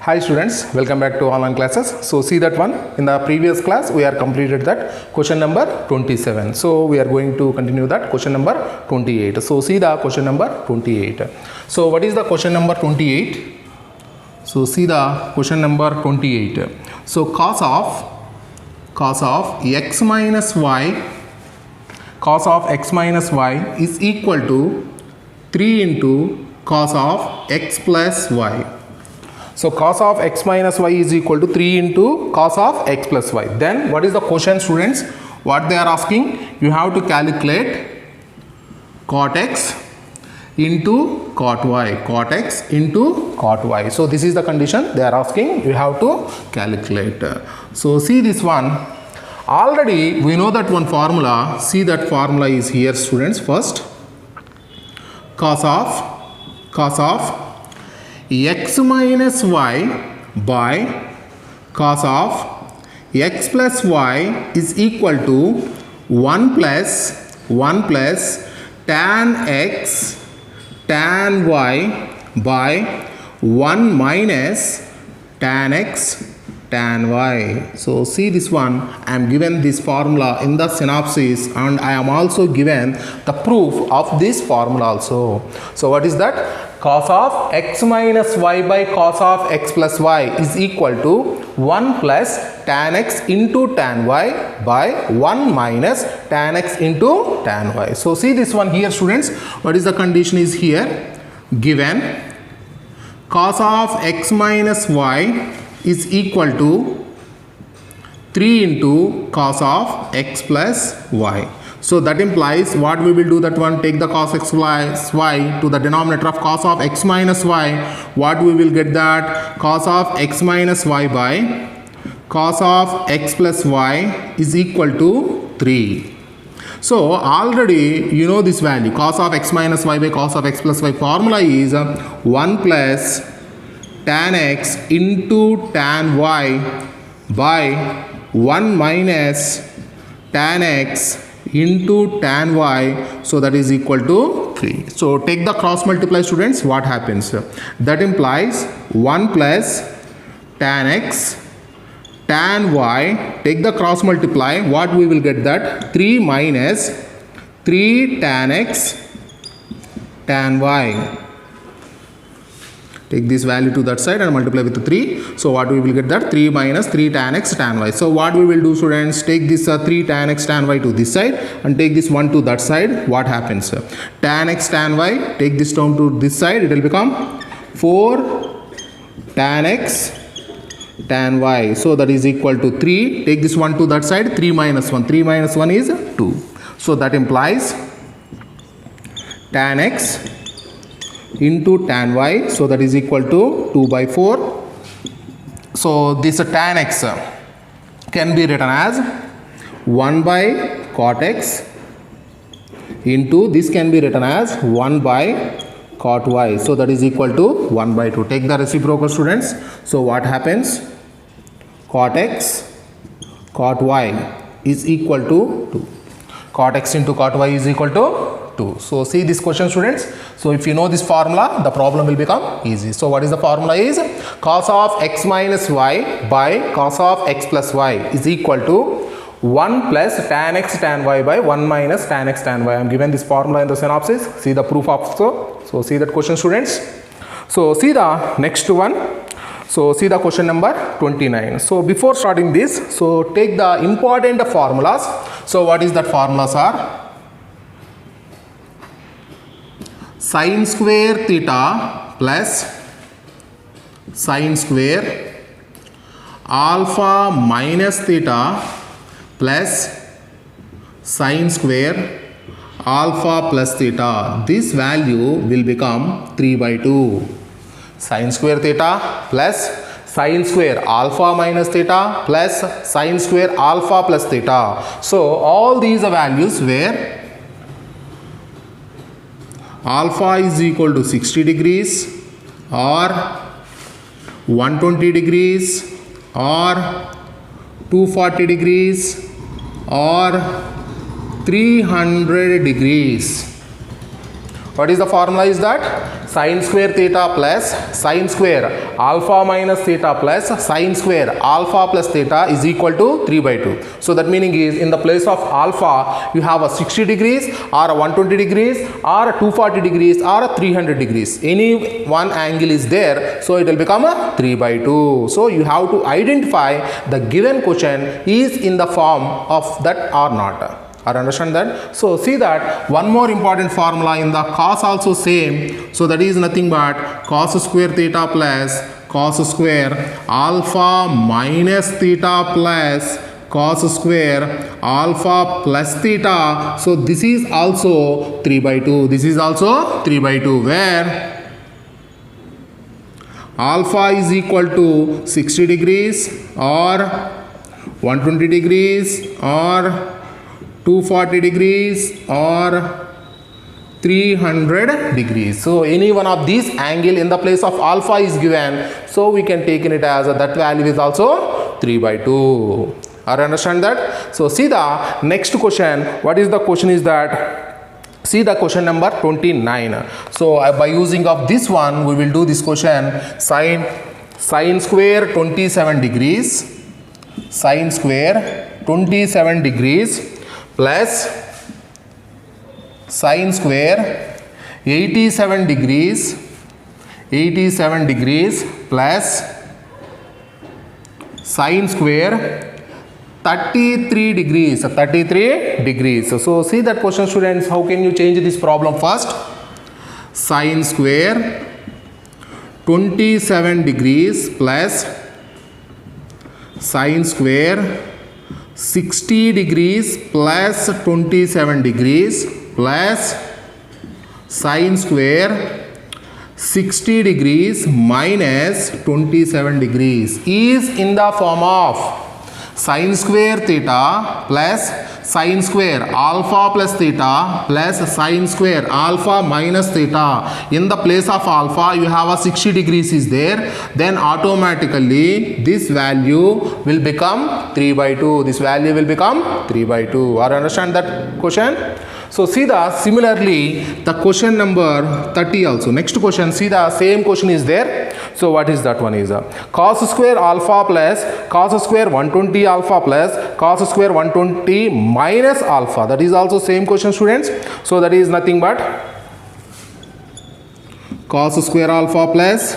Hi students, welcome back to online classes. So see that one, in the previous class we are completed that question number 27. So we are going to continue that question number 28. So see the question number 28. So what is the question number 28? So see the question number 28. So cos of x minus y is equal to 3 into cos of x plus y. So cos of x minus y is equal to 3 into cos of x plus y. Then what is the question, students? What they are asking? You have to calculate cot x into cot y. Cot x into cot y. So this is the condition they are asking. You have to calculate. So see this one. Already we know that one formula. See that formula is here, students. First, cos of x minus y by cos of x plus y is equal to 1 plus tan x tan y by 1 minus tan x tan y. So see this one, I am given this formula in the synopsis and I am also given the proof of this formula also. So what is that? Cos of x minus y by cos of x plus y is equal to 1 plus tan x into tan y by 1 minus tan x into tan y. So see this one here, students. What is the condition is here? Given cos of x minus y is equal to 3 into cos of x plus y. So that implies what we will do, that one, take the cos x plus y to the denominator of cos of x minus y. What we will get, that cos of x minus y by cos of x plus y is equal to 3. So already you know this value, cos of x minus y by cos of x plus y formula is 1 plus tan x into tan y by 1 minus tan x into tan y, so that is equal to 3. So take the cross multiply, students. What happens? That implies 1 plus tan x tan y, take the cross multiply, what we will get, that 3 minus 3 tan x tan y. Take this value to that side and multiply with 3. So what we will get, that 3 minus 3 tan x tan y. So what we will do, students, take this 3 tan x tan y to this side and take this 1 to that side. What happens? Tan x tan y, take this term to this side, it will become 4 tan x tan y. So that is equal to 3. Take this 1 to that side, 3 minus 1. 3 minus 1 is 2. So that implies tan x into tan y, so that is equal to 2 by 4. So this tan x can be written as 1 by cot x into, this can be written as 1 by cot y, so that is equal to 1 by 2. Take the reciprocal, students. So what happens? Cot x cot y is equal to 2. Cot x into cot y is equal to 2. So see this question, students. So if you know this formula, the problem will become easy. So what is the formula is? Cos of x minus y by cos of x plus y is equal to 1 plus tan x tan y by 1 minus tan x tan y. I am given this formula in the synopsis. See the proof also. So see that question, students. So see the next one. So see the question number 29. So before starting this, so take the important formulas. So what is that formulas are? Sin square theta plus sin square alpha minus theta plus sin square alpha plus theta. This value will become 3 by 2. Sin square theta plus sin square alpha minus theta plus sin square alpha plus theta. So all these values where alpha is equal to 60 degrees or 120 degrees or 240 degrees or 300 degrees What is the formula is that? Sin square theta plus sin square alpha minus theta plus sin square alpha plus theta is equal to 3 by 2. So that meaning is, in the place of alpha you have a 60 degrees or a 120 degrees or a 240 degrees or a 300 degrees. Any one angle is there, so it will become a 3 by 2. So you have to identify the given question is in the form of that or not. Or understand that? So see that one more important formula in the cos also same. So that is nothing but cos square theta plus cos square alpha minus theta plus cos square alpha plus theta. So this is also 3 by 2. This is also 3 by 2, where alpha is equal to 60 degrees or 120 degrees or 240 degrees or 300 degrees. So any one of these angle in the place of alpha is given, so we can take it as that value is also 3 by 2. Are you understand that? So see the next question. What is the question is that? See the question number 29. So by using of this one, we will do this question. Sin square 27 degrees, sin square 27 degrees plus sin square 87 degrees plus sin square 33 degrees. So see that question, students. How can you change this problem first? Sin square 27 degrees plus sin square 60 degrees plus 27 degrees plus sin square 60 degrees minus 27 degrees is in the form of sin square theta plus sin square alpha plus theta plus sin square alpha minus theta. In the place of alpha you have a 60 degrees is there, then automatically this value will become 3 by 2. This value will become 3 by 2. Are you understand that question? So see the similarly the question number 30 also. Next question, see the same question is there. So what is that one is cos square alpha plus cos square 120 alpha plus cos square 120 minus alpha. That is also same question, students. So that is nothing but cos square alpha plus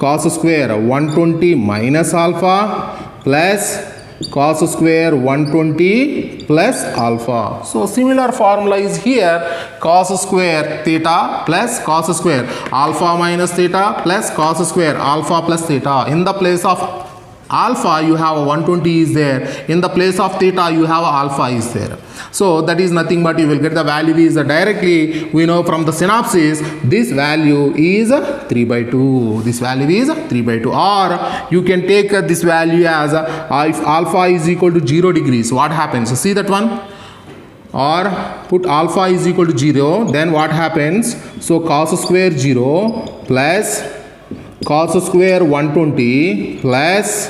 cos square 120 minus alpha plus cos square 120 plus alpha. So similar formula is here, cos square theta plus cos square alpha minus theta plus cos square alpha plus theta. In the place of alpha you have a 120 is there, in the place of theta you have a alpha is there. So that is nothing but you will get the value is directly, we know from the synopsis this value is 3 by 2. This value is 3 by 2. Or you can take this value as if alpha is equal to 0 degrees, what happens? So see that one? Or put alpha is equal to 0, then what happens? So cos square 0 plus cos square 120 plus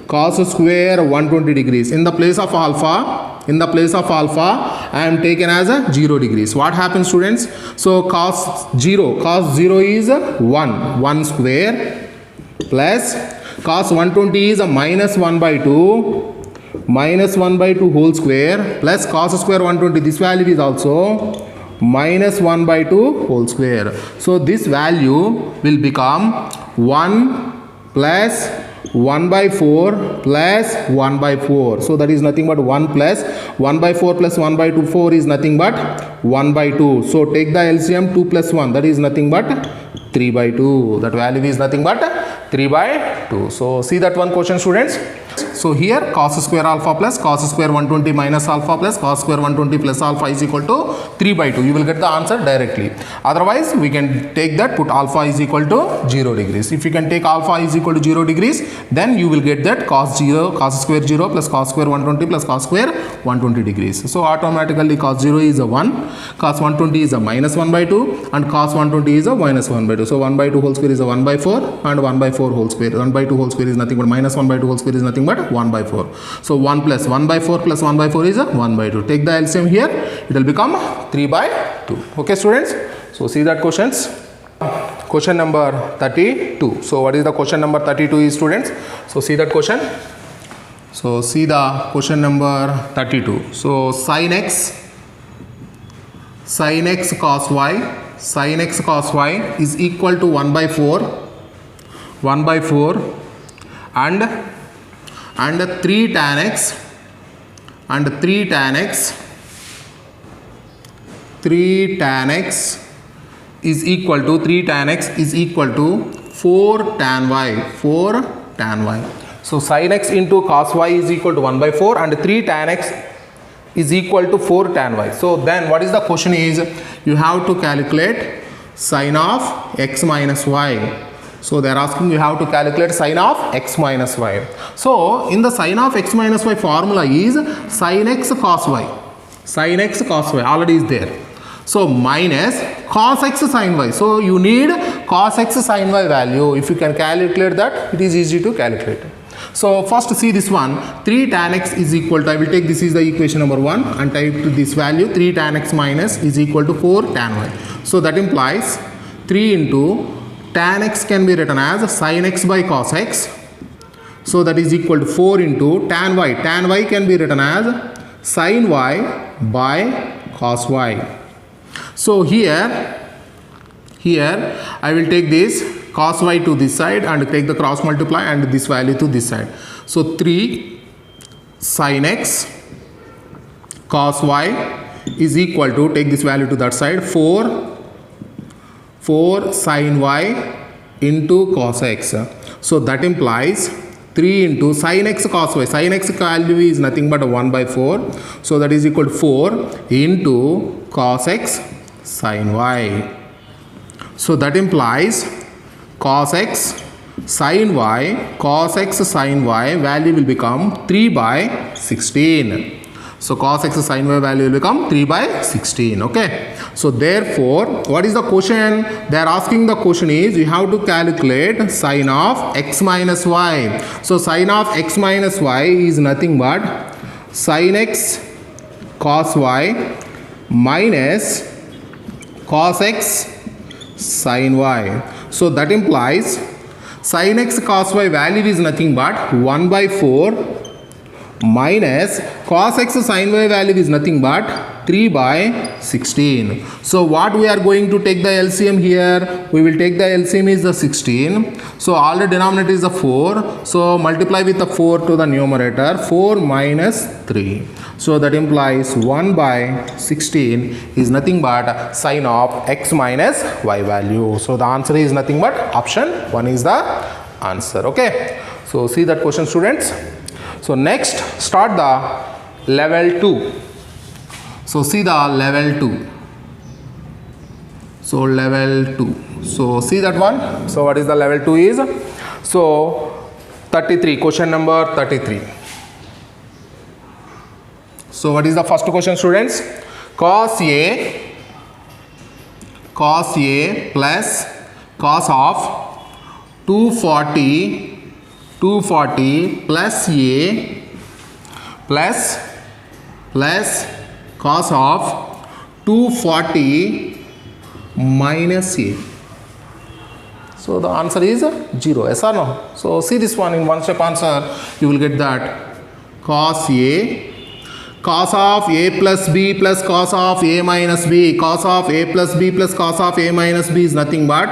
cos square 120 degrees. In the place of alpha I am taken as a 0 degrees. What happens, students? So cos 0 is 1 square plus cos 120 is a minus 1 by 2 whole square plus cos square 120, this value is also minus 1 by 2 whole square. So this value will become 1 plus 1 by 4 plus 1 by 4. So that is nothing but 1 plus 1 by 4 plus 1 by 2, 4 is nothing but 1 by 2. So take the LCM, 2 plus 1, that is nothing but 3 by 2. That value is nothing but 3 by 2. So see that one question, students. So here cos square alpha plus cos square 120 minus alpha plus cos square 120 plus alpha is equal to 3 by 2. You will get the answer directly. Otherwise we can take that, put alpha is equal to 0 degrees. If you can take alpha is equal to 0 degrees, then you will get that cos square 0 plus cos square 120 plus cos square 120 degrees. So automatically cos 0 is a 1, cos 120 is a minus 1 by 2 and cos 120 is a minus 1 by 2. So 1 by 2 whole square is a 1 by 4 and 1 by 4 whole square. 1 by 2 whole square is nothing but minus 1 by 2 whole square is nothing but 1 by 4. So 1 plus 1 by 4 plus 1 by 4 is a 1 by 2. Take the LCM here, it will become 3 by 2. Okay, students. So see that questions. Question number 32. So what is the question number 32 is, students? So see that question. So see the question number 32. So sin x cos y is equal to 1 by 4 and 3 tan x is equal to 4 tan y. So sin x into cos y is equal to 1 by 4 and 3 tan x is equal to 4 tan y. So then what is the question is, you have to calculate sin of x minus y. So they are asking you have to calculate sin of x minus y. So in the sin of x minus y formula is sin x cos y. Sin x cos y already is there. So minus cos x sin y. So you need cos x sin y value. If you can calculate that, it is easy to calculate. So first see this one, 3 tan x is equal to, I will take this is the equation number 1 and type to this value, 3 tan x minus is equal to 4 tan y. So that implies 3 into tan x can be written as sin x by cos x. So that is equal to 4 into tan y. Tan y can be written as sin y by cos y. So here I will take this cos y to this side and take the cross multiply and this value to this side. So 3 sin x cos y is equal to, take this value to that side, 4 sin y into cos x. So that implies 3 into sin x cos y. Sin x value is nothing but 1 by 4. So that is equal to 4 into cos x sin y. So that implies cos x sin y value will become 3 by 16. So cos x sin y value will become 3 by 16. Okay. So therefore, what is the question? They are asking, the question is, you have to calculate sin of x minus y. So sin of x minus y is nothing but sin x cos y minus cos x sin y. So that implies sin x cos y value is nothing but 1 by 4 minus cos x sin y value is nothing but 3 by 16. So what we are going to take the LCM here? We will take the LCM is the 16. So all the denominator is the 4. So multiply with the 4 to the numerator. 4 minus 3. So that implies 1 by 16 is nothing but sin of x minus y value. So the answer is nothing but option 1 is the answer. Okay. So see that question, students. So next start the level 2. So see the level 2. So level 2. So see that one. So what is the level 2 is? So 33, question number 33. So what is the first question, students? Cos A plus cos of 240 plus A plus cos of 240 minus A. So the answer is 0. Yes or no? So see this one in one step answer. You will get that cos A, cos of A plus B plus cos of A minus B. Cos of A plus B plus cos of A minus B is nothing but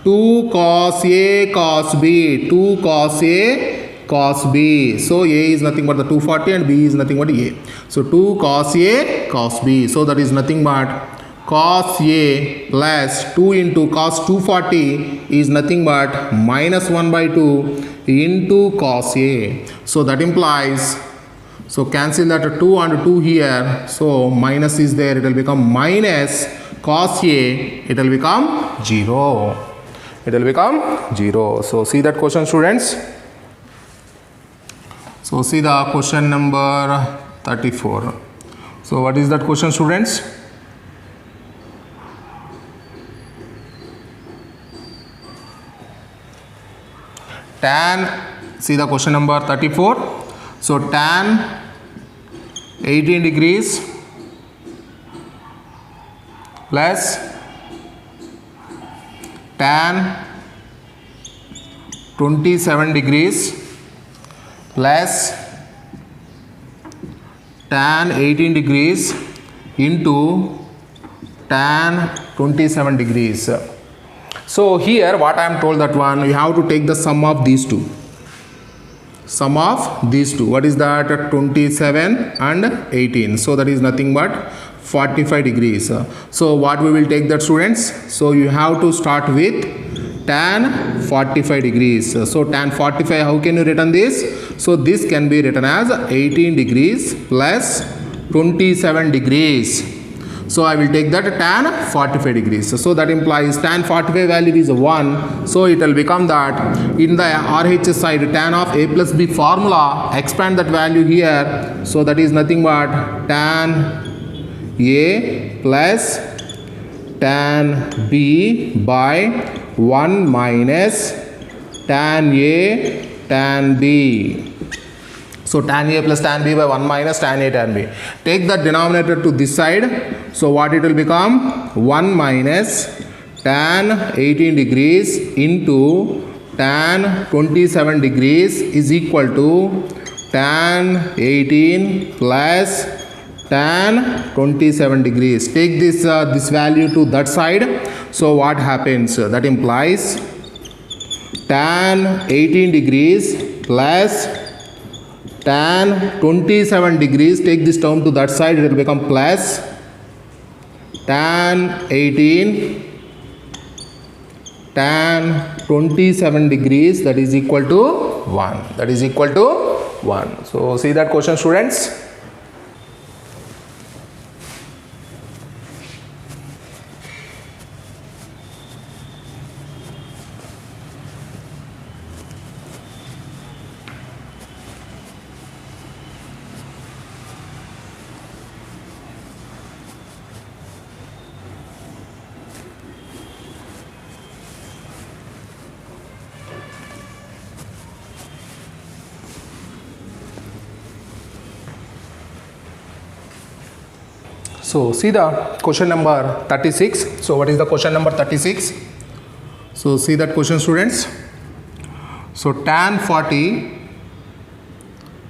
2 cos A cos B. 2 cos A cos B. So A is nothing but the 240 and B is nothing but A. So 2 cos A cos B. So that is nothing but cos A plus 2 into cos 240 is nothing but minus 1 by 2 into cos A. So that implies, so cancel that 2 and 2 here. So minus is there. It will become minus cos A. It will become 0. It will become 0. So see that question, students. So see the question number 34. So what is that question, students? Tan, see the question number 34. So tan 18 degrees plus tan 27 degrees plus tan 18 degrees into tan 27 degrees. So here what I am told, that one you have to take the sum of these two. Sum of these two. What is that? 27 and 18. So that is nothing but 45 degrees. So what we will take that, students? So you have to start with tan 45 degrees. So tan 45, how can you written this? So this can be written as 18 degrees plus 27 degrees. So I will take that tan 45 degrees. So that implies tan 45 value is 1. So it will become that in the RHS side, tan of a plus b formula, expand that value here. So that is nothing but tan a plus tan b by 1 minus tan a tan b. So tan a plus tan b by 1 minus tan a tan b. Take the denominator to this side. So what it will become? 1 minus tan 18 degrees into tan 27 degrees is equal to tan 18 plus tan 27 degrees. Take this value to that side. So what happens? That implies tan 18 degrees plus tan 27 degrees. Take this term to that side, it will become plus tan 18 tan 27 degrees, that is equal to 1. That is equal to 1. So see that question, students. So see the question number 36. So what is the question number 36? So see that question, students. So tan 40.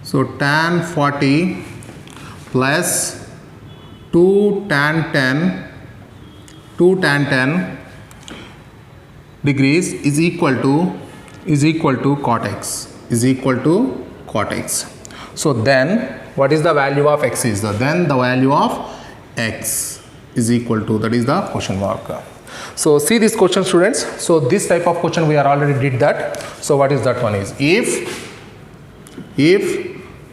So tan 40 plus 2 tan 10 degrees is equal to cot x. Is equal to cot x. So then what is the value of x is? Then the value of x is equal to, that is the question mark. So see this question, students. So this type of question we are already did that. So what is that one is? If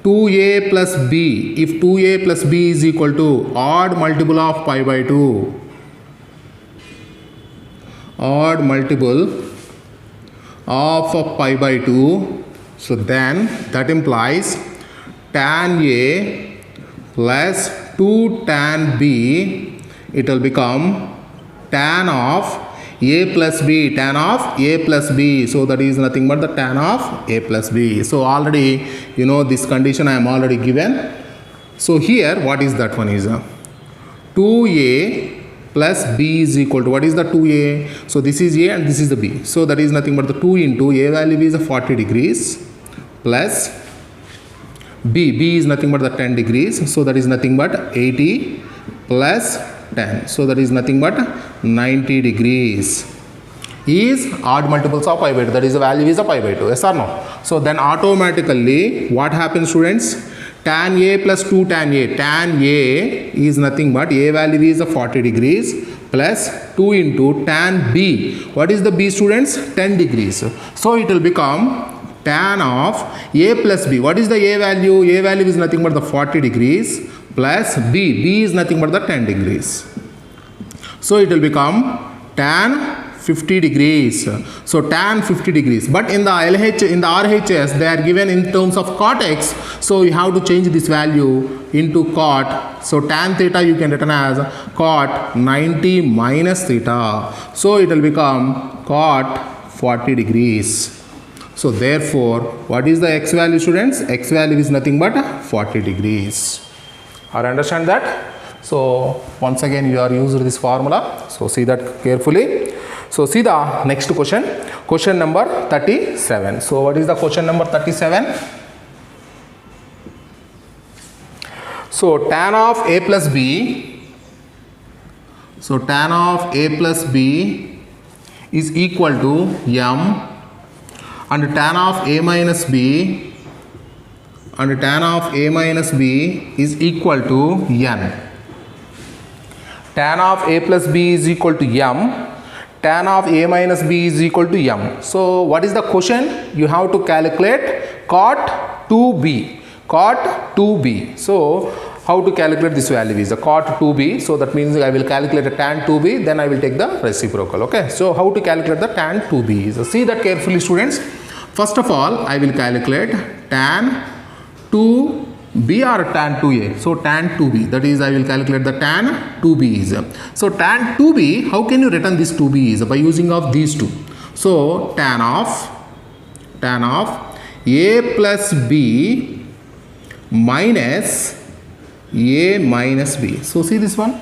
2a plus b, if 2a plus b is equal to odd multiple of pi by 2, odd multiple of pi by 2, so then that implies tan a plus 2 tan b, it will become tan of a plus b, tan of a plus b. So that is nothing but the tan of a plus b. So already you know this condition I am already given. So here what is that one is? 2a plus b is equal to, what is the 2a? So this is a and this is the b. So that is nothing but the 2 into a value is 40 degrees plus b is nothing but the 10 degrees. So that is nothing but 80 plus 10. So that is nothing but 90 degrees is odd multiples of pi by 2. That is the value is a pi by 2. Yes or no? So then automatically what happens, students? Tan a plus 2 tan a. Tan a is nothing but a value is a 40 degrees plus 2 into tan b. What is the b, students? 10 degrees. So it will become tan of a plus b. What is the a value? A value is nothing but the 40 degrees plus b is nothing but the 10 degrees. So it will become tan 50 degrees. So tan 50 degrees. But in the RHS, they are given in terms of cot x. So you have to change this value into cot. So tan theta you can written as cot 90 minus theta. So it will become cot 40 degrees. So therefore, what is the x value, students? X value is nothing but 40 degrees. Are you understand that? So once again you are using this formula. So see that carefully. So see the next question, question number 37. So what is the question number 37? So tan of a plus b, so tan of a plus b is equal to m, and tan of a minus b, and tan of a minus b is equal to n. Tan of a plus b is equal to m, tan of a minus b is equal to m. So what is the question? You have to calculate cot 2b, cot 2b. So how to calculate this value is the cot 2b. So that means I will calculate a tan 2b, then I will take the reciprocal. Okay, so how to calculate the tan 2b is, see that carefully students. First of all, I will calculate tan 2b or tan 2a. So tan 2b, that is I will calculate the tan 2b is. So tan 2b, how can you written this 2b is? By using of these two. So tan of a plus b minus a minus b. So see this one.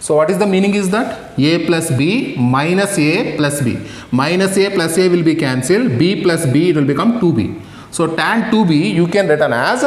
So what is the meaning is that a plus b minus a plus b. Minus a plus a will be cancelled. B plus b, it will become 2b. So tan 2b you can written as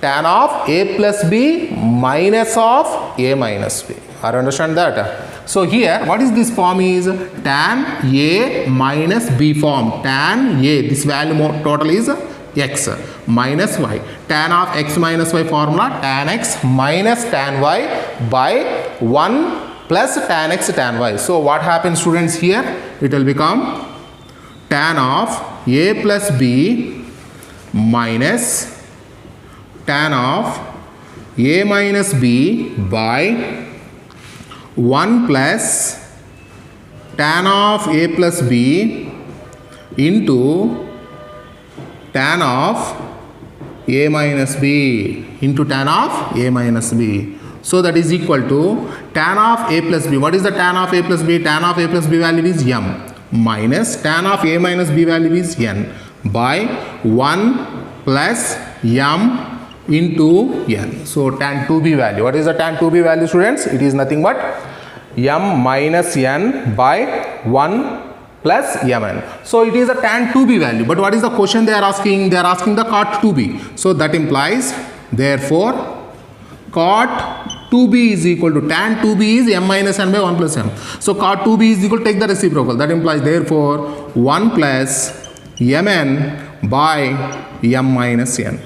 tan of a plus b minus of a minus b. I understand that. So here what is this form is tan a minus b form. Tan a, this value total is x minus y. Tan of x minus y formula, tan x minus tan y by 1 plus tan x tan y. So what happens students here? It will become tan of a plus b minus tan of a minus b by 1 plus tan of a plus b into tan of a minus b into tan of a minus b. So that is equal to tan of a plus b. What is the tan of a plus b? Tan of a plus b value is m minus tan of a minus b value is n by 1 plus m into n. So tan 2b value. What is the tan 2b value students? It is nothing but m minus n by 1 plus mn. So it is a tan 2b value. But what is the question they are asking? They are asking the cot 2b. So that implies therefore cot 2b is equal to tan 2b is m minus n by 1 plus m. So cot 2b is equal to take the reciprocal. That implies therefore 1 plus mn by m minus n.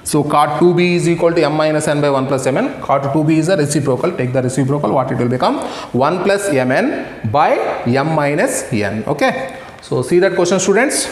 So cot 2b is equal to m minus n by 1 plus mn. Cot 2b is a reciprocal. Take the reciprocal. What it will become? 1 plus mn by m minus n. Okay. So see that question students.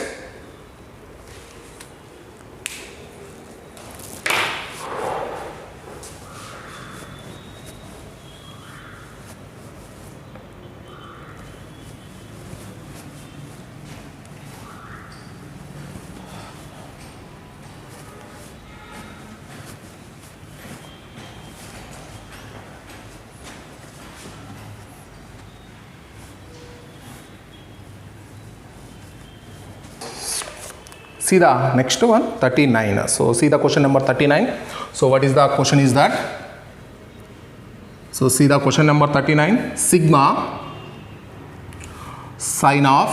See the next one, 39. So see the question number 39. So what is the question is that? So see the question number 39. Sigma sine of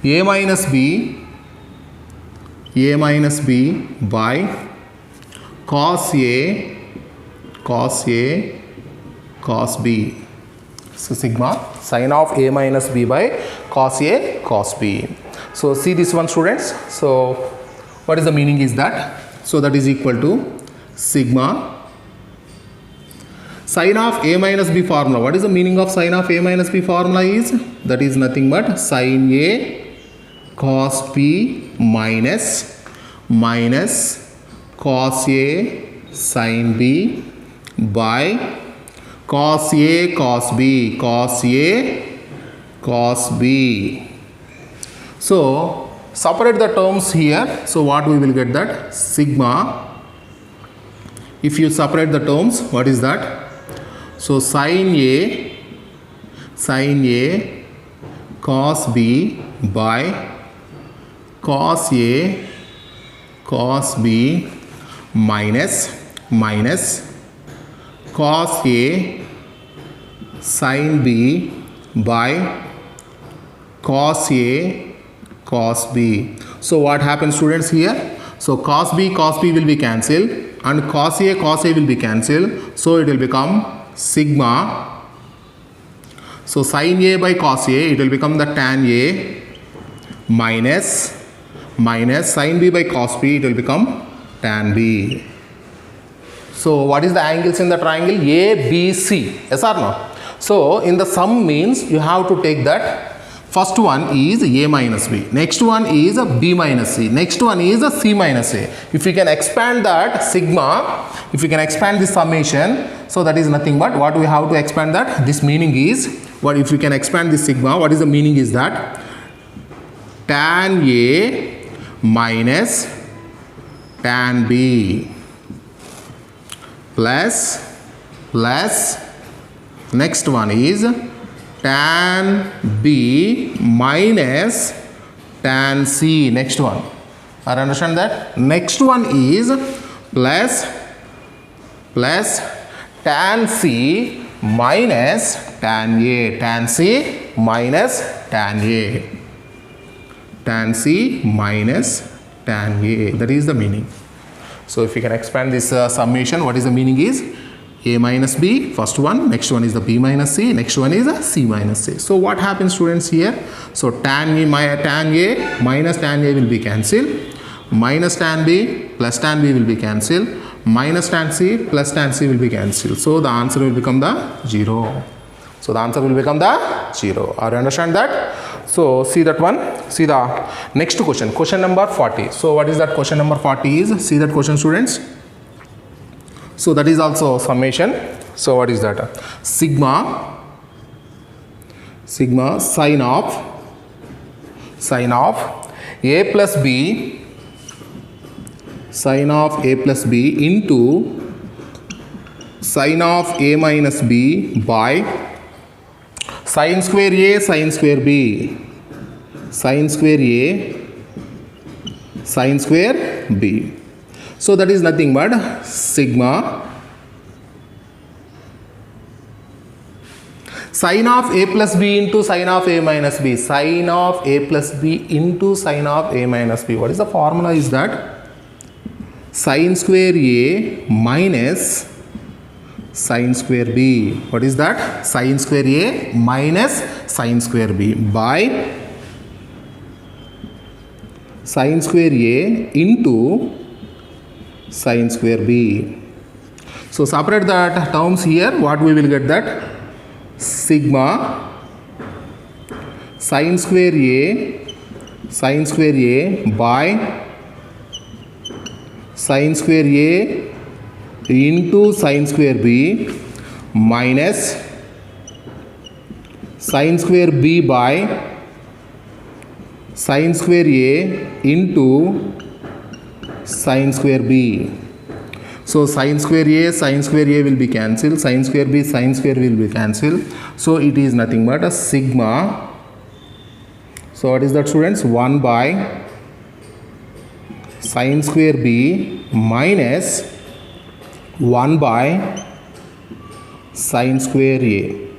a minus b by cos a cos b. So sigma sine of a minus b by cos a cos b. So see this one students. So what is the meaning is that? So that is equal to sigma sine of a minus b formula. What is the meaning of sine of a minus b formula is? That is nothing but sine a cos b minus cos a sine b by cos a cos b cos b. So separate the terms here. So what we will get that? Sigma, if you separate the terms, what is that? So sine a cos b by cos a cos b minus cos A sin B by cos A cos B. So what happens, students, here? So cos B will be cancelled and cos A will be cancelled. So it will become sigma. So sin A by cos A, it will become the tan A minus sin B by cos B, it will become tan B. So what is the angles in the triangle? ABC. Yes or no? So in the sum means you have to take that. First one is A minus B. Next one is B minus C. Next one is C minus A. If you can expand that sigma, if you can expand this summation, so that is nothing but what we have to expand that. This meaning is, what if you can expand this sigma, what is the meaning is that tan A minus tan B plus next one is tan B minus tan C. Next one. I understand that. Next one is plus tan C minus tan A. Tan C minus tan A. Tan C minus tan A. That is the meaning. So if you can expand this summation, what is the meaning is A minus B, first one, next one is the B minus C, next one is C minus C. So what happens, students, here? So tan A minus tan A will be cancelled, minus tan B plus tan B will be cancelled, minus tan C plus tan C will be cancelled. So the answer will become the 0. So the answer will become the 0. Are you understand that? So see that one. See the next question. Question number 40. So what is that question number 40 is? See that question, students. So that is also summation. So what is that? Sigma sin of A plus B into sin of A minus B by sin square A sin square B, sin square A sin square B. So that is nothing but sigma sin of A plus B into sin of A minus B, sin of A plus B into sin of A minus B. What is the formula is that? Sin square A minus sin square B. What is that? Sin square A minus sin square B by sin square A into sin square B. So separate that terms here. What we will get that? Sigma sin square A by sin square A into sin square B minus sin square B by sin square A into sin square B. So sin square A will be cancelled, sin square B sin square will be cancelled. So it is nothing but a sigma. So what is that, students? 1 by sin square B minus 1 by sin square A.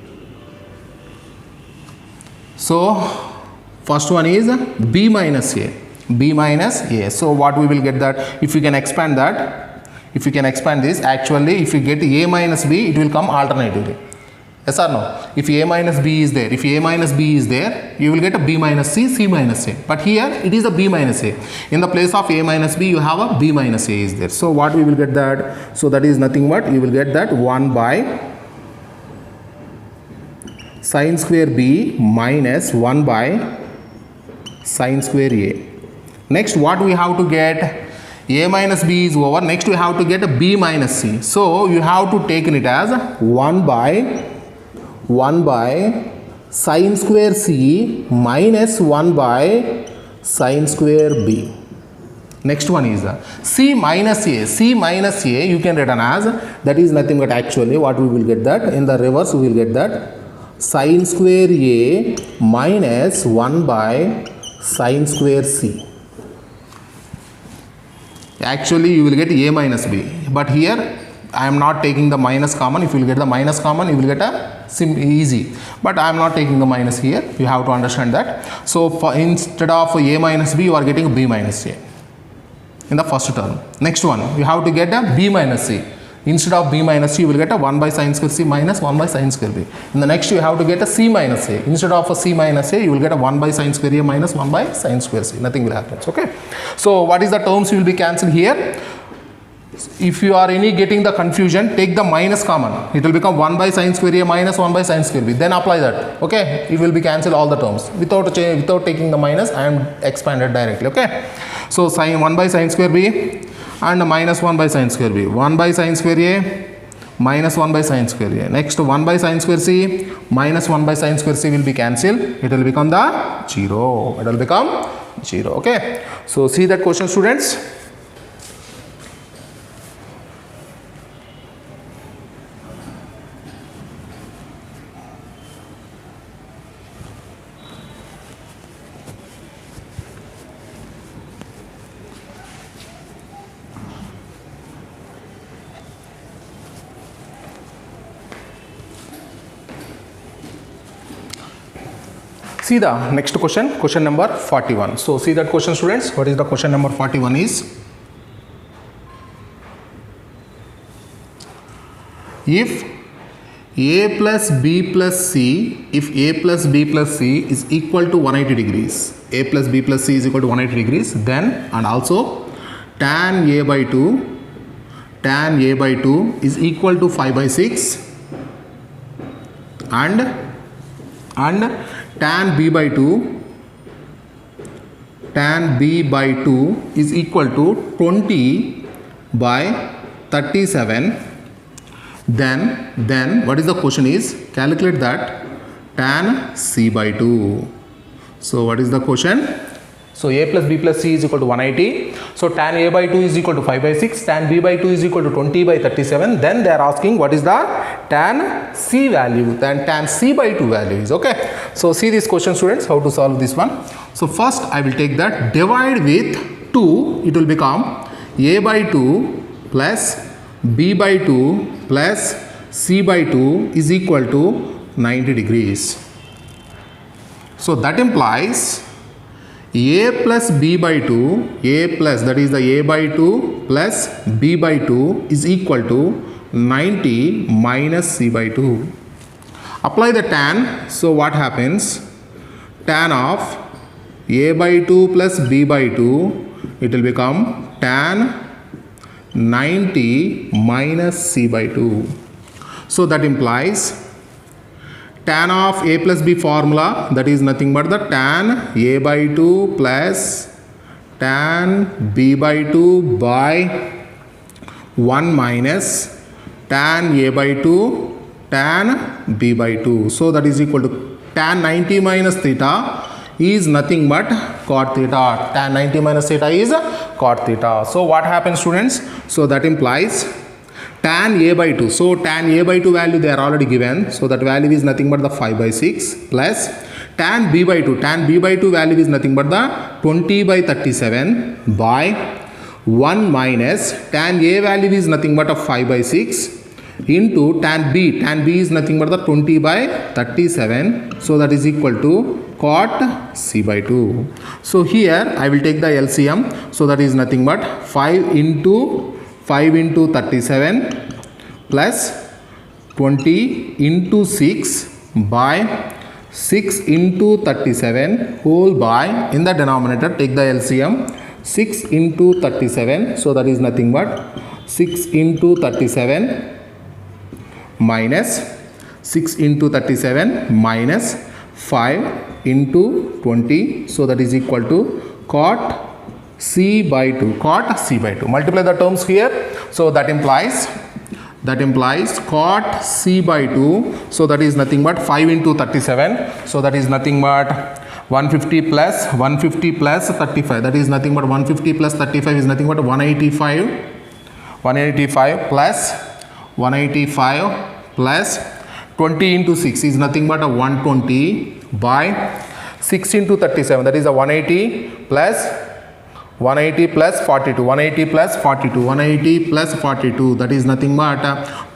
So first one is B minus A. So what we will get that? If you can expand that, if you can expand this, actually if you get A minus B, it will come alternatively. Yes or no? If A minus B is there, you will get a B minus C, C minus A. But here it is a B minus A. In the place of A minus B, you have a B minus A is there. So what we will get that? So that is nothing but you will get that 1 by sin square B minus 1 by sin square A. Next, what we have to get? A minus B is over. Next, we have to get a B minus C. So you have to take it as 1 by sin square C minus 1 by sin square B. Next one is C minus A. C minus A you can written as, that is nothing but actually what we will get that? In the reverse we will get that sin square A minus 1 by sin square C. Actually you will get A minus B, but here I am not taking the minus common. If you will get the minus common, you will get a easy. But I am not taking the minus here. You have to understand that. So instead of a minus b, you are getting b minus a in the first term. Next one, you have to get a b minus c. Instead of b minus c, you will get a 1 by sin square c minus 1 by sin square b. In the next, you have to get a c minus a. Instead of a c minus a, you will get a 1 by sin square a minus 1 by sin square c. Nothing will happen. Okay. So what is the terms will be cancelled here? If you are getting the confusion, take the minus common. It will become 1 by sin square a minus 1 by sin square b. Then apply that. Okay. It will be cancelled all the terms. Without taking the minus, I am expanded directly. Okay. So sin 1 by sin square b and minus 1 by sin square b. 1 by sin square a minus 1 by sin square a. Next 1 by sin square c minus 1 by sin square c will be cancelled. It will become the 0. It will become 0. Okay. So see that question, students. See the next question, question number 41. So see that question, students. What is the question number 41 is? If a plus b plus c, if a plus b plus c is equal to 180 degrees, a plus b plus c is equal to 180 degrees, then and also tan a by 2 is equal to 5 by 6 and tan b by 2 is equal to 20 by 37, then what is the question is, calculate that tan c by 2. So what is the question? So a plus b plus c is equal to 180. So tan a by 2 is equal to 5 by 6. Tan b by 2 is equal to 20 by 37. Then they are asking what is the tan c value. Then tan c by 2 value is. Okay. So see this question, students, how to solve this one. So first I will take that, divide with 2. It will become a by 2 plus b by 2 plus c by 2 is equal to 90 degrees. So that implies a plus b by 2, a plus, that is the a by 2 plus b by 2 is equal to 90 minus c by 2. Apply the tan. So what happens? Tan of a by 2 plus b by 2, it will become tan 90 minus c by 2. So that implies tan of a plus b formula, that is nothing but the tan a by 2 plus tan b by 2 by 1 minus tan a by 2 tan b by 2. So that is equal to tan 90 minus theta is nothing but cot theta. Tan 90 minus theta is cot theta. So what happens, students? So that implies tan a by 2. So tan a by 2 value they are already given. So that value is nothing but the 5 by 6 plus tan b by 2. Tan b by 2 value is nothing but the 20 by 37 by 1 minus tan a value is nothing but a 5 by 6 into tan b. Tan b is nothing but the 20 by 37. So that is equal to cot c by 2. So here I will take the LCM. So that is nothing but 5 into 37 plus 20 into 6 by 6 into 37 whole by, in the denominator take the LCM, 6 into 37. So that is nothing but 6 into 37 minus 6 into 37 minus 5 into 20. So that is equal to cot c by 2. Cot c by 2. Multiply the terms here. So that implies cot c by 2. So that is nothing but 5 into 37. So that is nothing but 150 plus 35. That is nothing but 150 plus 35 is nothing but 185. 185 plus 20 into 6 is nothing but a 120 by 6 into 37. That is a 180 plus 180 plus 42, 180 plus 42, 180 plus 42, that is nothing but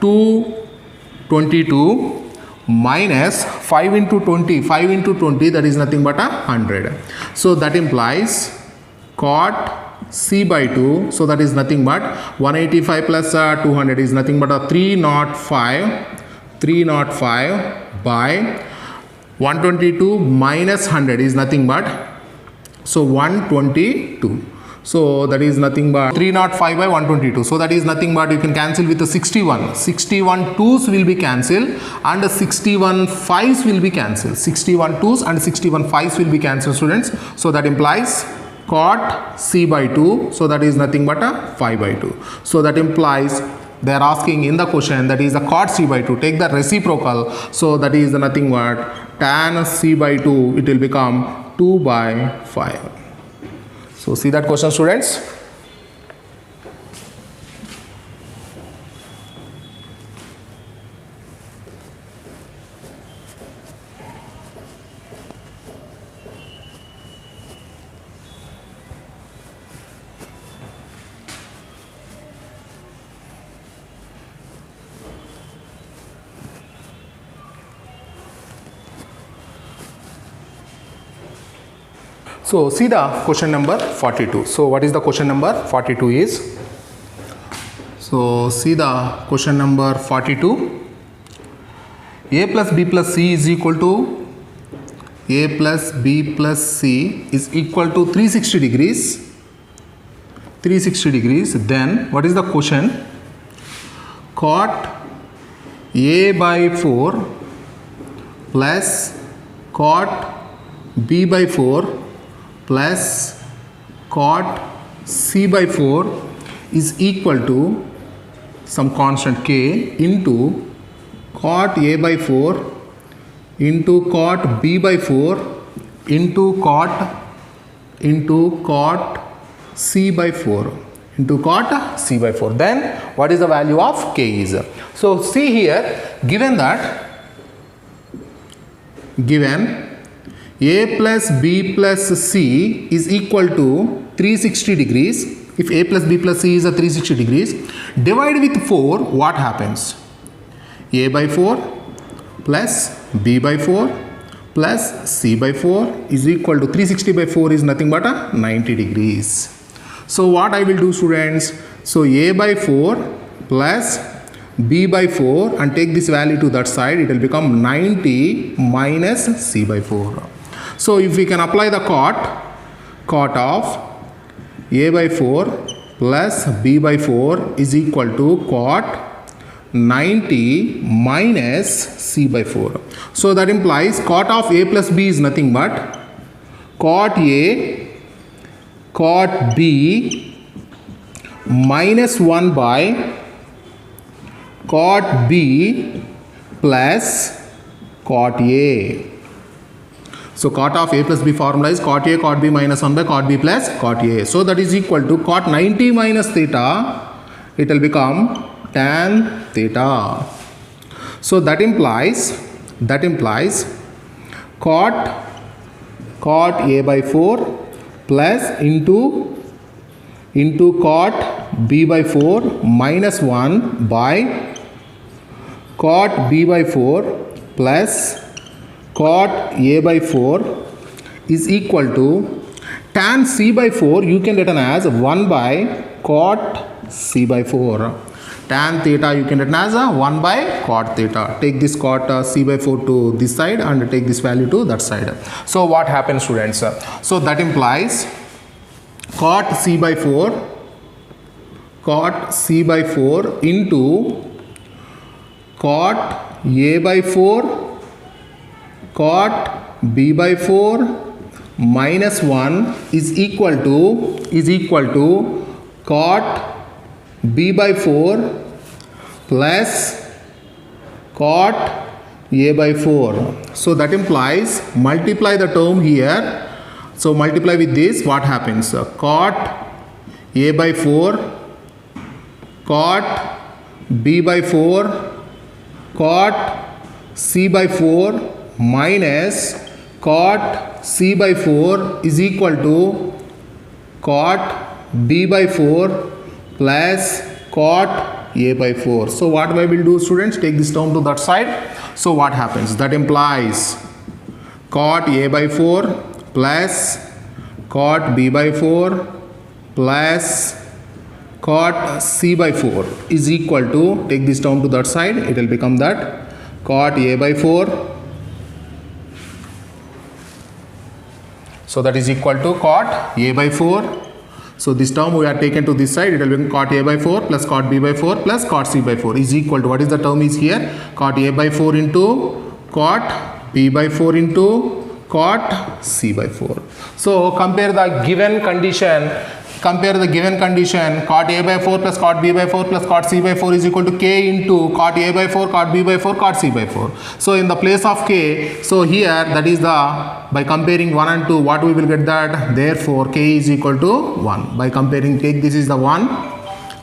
222 minus 5 into 20, 5 into 20, that is nothing but 100. So that implies cot C by 2, so that is nothing but 185 plus 200 is nothing but 305 by 122 minus 100 is nothing but, so 122. So that is nothing but 305 by 122. So that is nothing but, you can cancel with the 61. 61 2's will be cancelled and the 61 5's will be cancelled. 61 2's and 61 5's will be cancelled, students. So that implies cot C by 2. So that is nothing but 5 by 2. So that implies they are asking in the question, that is the cot C by 2. Take the reciprocal. So that is nothing but tan C by 2. It will become 2 by 5. So see that question, students. So see the question number 42. So what is the question number 42 is? So see the question number 42. A plus B plus C is equal to, A plus B plus C is equal to 360 degrees. 360 degrees. Then what is the question? Cot A by 4 plus cot B by 4 plus cot C by 4 is equal to some constant K into cot A by 4 into cot B by 4 into cot C by 4 into cot C by 4. Then what is the value of K is? So see here, given A plus B plus C is equal to 360 degrees. If A plus B plus C is a 360 degrees, divide with 4, what happens? A by 4 plus B by 4 plus C by 4 is equal to 360 by 4 is nothing but 90 degrees. So what I will do, students? So A by 4 plus B by 4 and take this value to that side, it will become 90 minus C by 4. So if we can apply the cot of A by 4 plus B by 4 is equal to cot 90 minus C by 4. So that implies cot of A plus B is nothing but cot A cot B minus 1 by cot B plus cot A. So cot of A plus B formula is cot A cot B minus 1 by cot B plus cot A. So that is equal to cot 90 minus theta, it will become tan theta. So that implies cot A by 4 plus into cot B by 4 minus 1 by cot B by 4 plus cot A by 4 is equal to tan C by 4, you can written as 1 by cot C by 4. Tan theta you can written as 1 by cot theta. Take this cot C by 4 to this side and take this value to that side. So what happens, students? So that implies cot C by 4 into cot A by 4 cot B by 4 minus 1 is equal to cot B by 4 plus cot A by 4. So that implies multiply the term here. So multiply with this, what happens? Cot A by 4 cot B by 4 cot C by 4 minus cot C by 4 is equal to cot b by 4 plus cot a by 4. So what I will do, students, take this term to that side. So what happens? That implies cot a by 4 plus cot b by 4 plus cot c by 4 is equal to, take this term to that side, it will become that cot a by 4. So that is equal to cot a by 4. So this term we are taken to this side, it will become cot a by 4 plus cot b by 4 plus cot c by 4 is equal to, what is the term is here? Cot a by 4 into cot b by 4 into cot c by 4. So compare the given condition. Compare the given condition. Cot a by 4 plus cot b by 4 plus cot c by 4 is equal to k into cot a by 4, cot b by 4, cot c by 4. So in the place of k, so here that is the, by comparing 1 and 2, what we will get that? Therefore k is equal to 1. By comparing, take this is the 1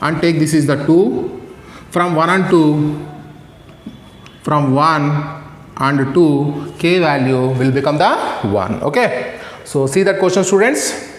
and take this is the 2. From 1 and 2, from 1 and 2, k value will become the 1. Okay. So see that question, students.